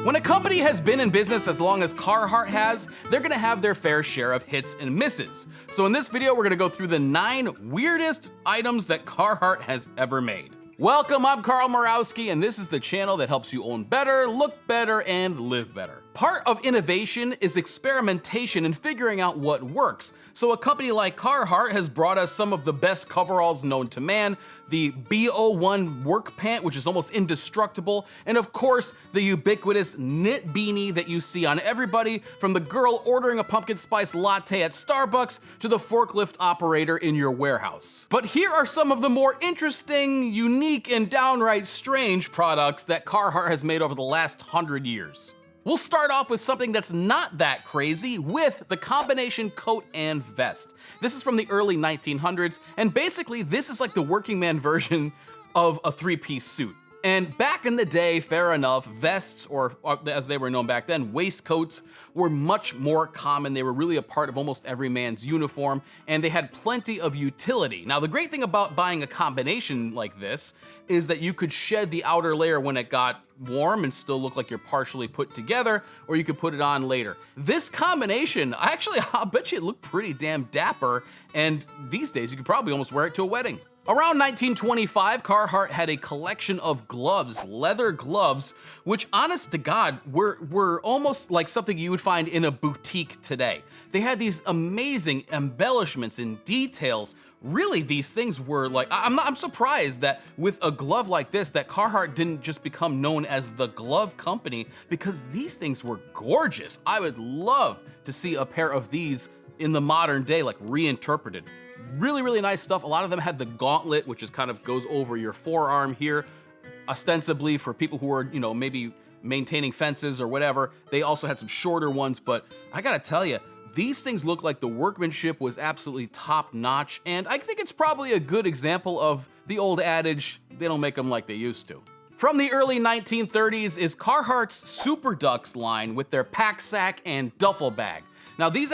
When a company has been in business as long as Carhartt has, they're gonna have their fair share of hits and misses. So in this video, we're gonna go through the 9 weirdest items that Carhartt has ever made. Welcome, I'm Murawski, and this is the channel that helps you own better, look better, and live better. Part of innovation is experimentation and figuring out what works. So a company like Carhartt has brought us some of the best coveralls known to man, the B01 work pant, which is almost indestructible, and of course, the ubiquitous knit beanie that you see on everybody, from the girl ordering a pumpkin spice latte at Starbucks to the forklift operator in your warehouse. But here are some of the more interesting, unique, and downright strange products that Carhartt has made over the last 100 years. We'll start off with something that's not that crazy, with the combination coat and vest. This is from the early 1900s, and basically this is like the working man version of a 3-piece suit. And back in the day, fair enough, vests, or as they were known back then, waistcoats, were much more common. They were really a part of almost every man's uniform, and they had plenty of utility. Now, the great thing about buying a combination like this is that you could shed the outer layer when it got warm and still look like you're partially put together, or you could put it on later. This combination, actually, I'll bet you it looked pretty damn dapper, and these days you could probably almost wear it to a wedding. Around 1925, Carhartt had a collection of gloves, leather gloves, which honest to God, were almost like something you would find in a boutique today. They had these amazing embellishments and details. Really, these things were like, I'm surprised that with a glove like this, that Carhartt didn't just become known as the glove company, because these things were gorgeous. I would love to see a pair of these in the modern day, like reinterpreted. Really, really nice stuff. A lot of them had the gauntlet, which is kind of goes over your forearm here, ostensibly for people who are, maybe maintaining fences or whatever. They also had some shorter ones, but I gotta tell you, these things look like the workmanship was absolutely top notch, and I think it's probably a good example of the old adage, they don't make them like they used to. From the early 1930s is Carhartt's Super Ducks line with their pack sack and duffel bag. Now these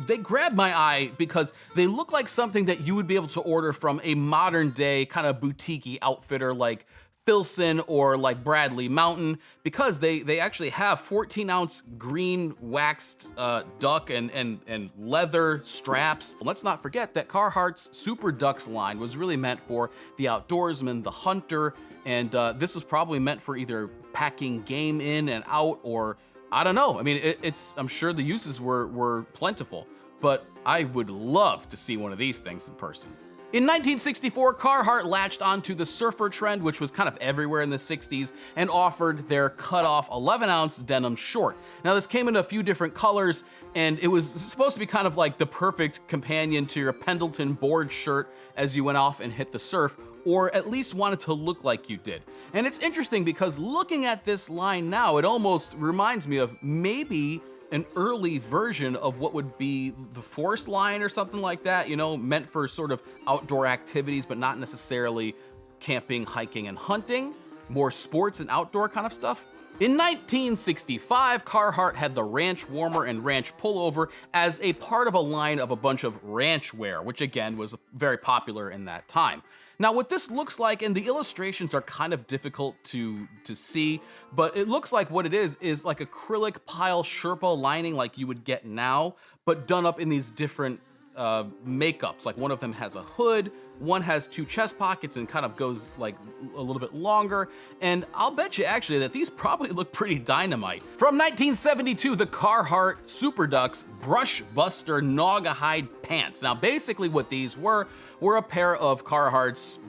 they grabbed my eye because they look like something that you would be able to order from a modern day kind of boutique-y outfitter like Filson or like Bradley Mountain, because they actually have 14-ounce green waxed duck and leather straps. Let's not forget that Carhartt's Super Ducks line was really meant for the outdoorsman, the hunter, and this was probably meant for either packing game in and out, or I don't know. I mean, I'm sure the uses were plentiful, but I would love to see one of these things in person. In 1964, Carhartt latched onto the surfer trend, which was kind of everywhere in the 60s, and offered their cut-off 11-ounce denim short. Now, this came in a few different colors, and it was supposed to be kind of like the perfect companion to your Pendleton board shirt as you went off and hit the surf, or at least wanted to look like you did. And it's interesting because looking at this line now, it almost reminds me of maybe an early version of what would be the Force line or something like that, meant for sort of outdoor activities, but not necessarily camping, hiking, and hunting, more sports and outdoor kind of stuff. In 1965, Carhartt had the Ranch Warmer and Ranch Pullover as a part of a line of a bunch of ranch wear, which again was very popular in that time. Now what this looks like, and the illustrations are kind of difficult to see, but it looks like what it is like acrylic pile Sherpa lining like you would get now, but done up in these different makeups. Like one of them has a hood, one has 2 chest pockets and kind of goes like a little bit longer, and I'll bet you actually that these probably look pretty dynamite. From 1972, the Carhartt Super Ducks Brush Buster Naugahyde pants. Now basically what these were a pair of Carhartt's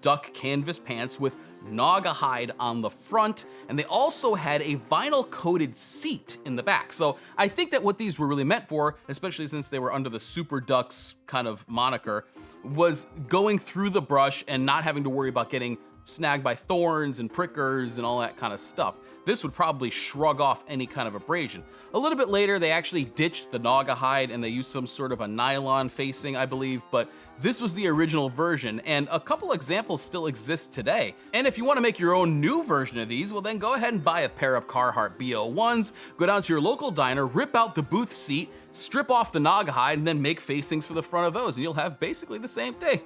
duck canvas pants with Naugahyde on the front, and they also had a vinyl coated seat in the back. So I think that what these were really meant for, especially since they were under the Super Ducks kind of moniker, was going through the brush and not having to worry about getting snagged by thorns and prickers and all that kind of stuff. This would probably shrug off any kind of abrasion. A little bit later, they actually ditched the Naugahyde and they used some sort of a nylon facing, I believe, but this was the original version, and a couple examples still exist today. And if you want to make your own new version of these, well then go ahead and buy a pair of Carhartt B01s, go down to your local diner, rip out the booth seat, strip off the Naugahyde, and then make facings for the front of those, and you'll have basically the same thing.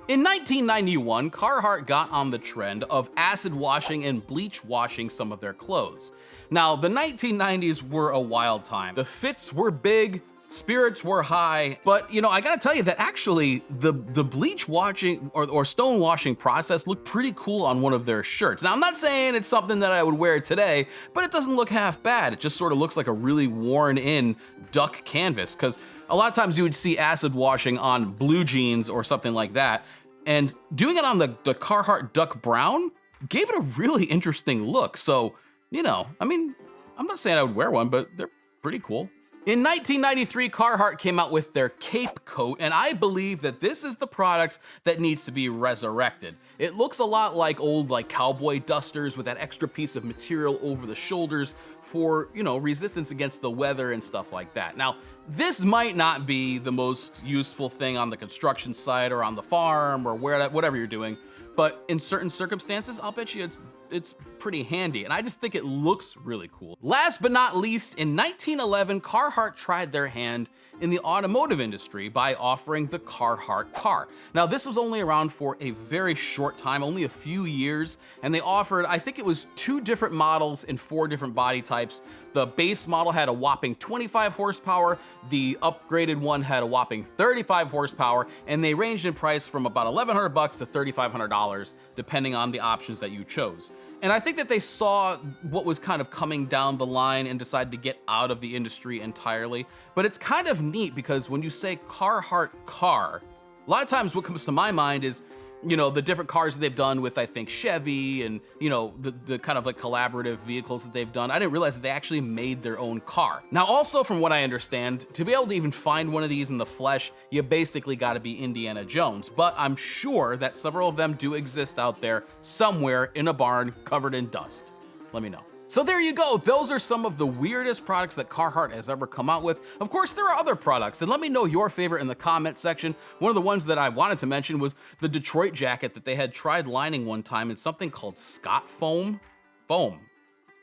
In 1991, Carhartt got on the trend of acid washing and bleach washing some of their clothes. Now, the 1990s were a wild time. The fits were big, spirits were high, but I gotta tell you that actually the bleach washing or stone washing process looked pretty cool on one of their shirts. Now, I'm not saying it's something that I would wear today, but it doesn't look half bad. It just sort of looks like a really worn in duck canvas, because a lot of times you would see acid washing on blue jeans or something like that, and doing it on the Carhartt duck brown gave it a really interesting look. So, I mean, I'm not saying I would wear one, but they're pretty cool. In 1993, Carhartt came out with their Cape Coat, and I believe that this is the product that needs to be resurrected. It looks a lot like old cowboy dusters with that extra piece of material over the shoulders for, resistance against the weather and stuff like that. Now, this might not be the most useful thing on the construction site or on the farm or whatever you're doing, but in certain circumstances, I'll bet you it's pretty handy, and I just think it looks really cool. Last but not least, in 1911, Carhartt tried their hand in the automotive industry by offering the Carhartt car. Now, this was only around for a very short time, only a few years, and they offered, I think it was 2 different models in 4 different body types. The base model had a whopping 25 horsepower, the upgraded one had a whopping 35 horsepower, and they ranged in price from about $1,100 to $3,500, depending on the options that you chose. And I think that they saw what was kind of coming down the line and decided to get out of the industry entirely. But it's kind of neat because when you say Carhartt car, a lot of times what comes to my mind is, the different cars that they've done with, I think, Chevy and, the kind of collaborative vehicles that they've done. I didn't realize that they actually made their own car. Now, also from what I understand, to be able to even find one of these in the flesh, you basically gotta be Indiana Jones. But I'm sure that several of them do exist out there somewhere in a barn covered in dust. Let me know. So there you go, those are some of the weirdest products that Carhartt has ever come out with. Of course, there are other products, and let me know your favorite in the comment section. One of the ones that I wanted to mention was the Detroit jacket that they had tried lining one time in something called Scott Foam.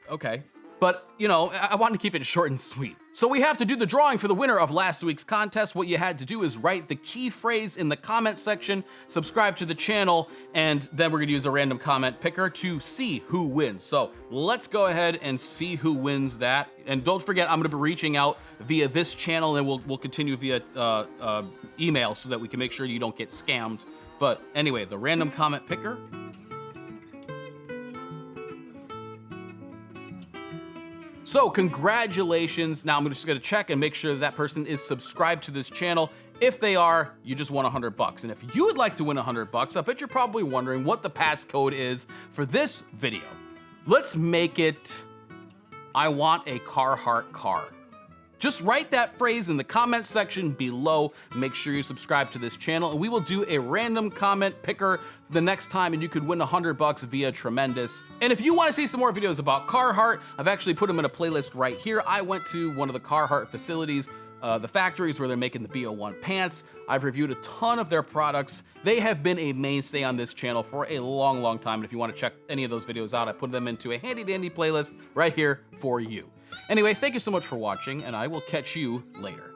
Okay. But, I wanted to keep it short and sweet. So we have to do the drawing for the winner of last week's contest. What you had to do is write the key phrase in the comment section, subscribe to the channel, and then we're gonna use a random comment picker to see who wins. So let's go ahead and see who wins that. And don't forget, I'm gonna be reaching out via this channel, and we'll continue via email so that we can make sure you don't get scammed. But anyway, the random comment picker. So congratulations. Now I'm just gonna check and make sure that person is subscribed to this channel. If they are, you just won $100. And if you would like to win $100, I bet you're probably wondering what the passcode is for this video. Let's make it, I want a Carhartt car. Just write that phrase in the comment section below. Make sure you subscribe to this channel, and we will do a random comment picker the next time, and you could win $100 via Tremendous. And if you want to see some more videos about Carhartt, I've actually put them in a playlist right here. I went to one of the Carhartt facilities, the factories where they're making the BO1 pants. I've reviewed a ton of their products. They have been a mainstay on this channel for a long, long time. And if you want to check any of those videos out, I put them into a handy dandy playlist right here for you. Anyway, thank you so much for watching, and I will catch you later.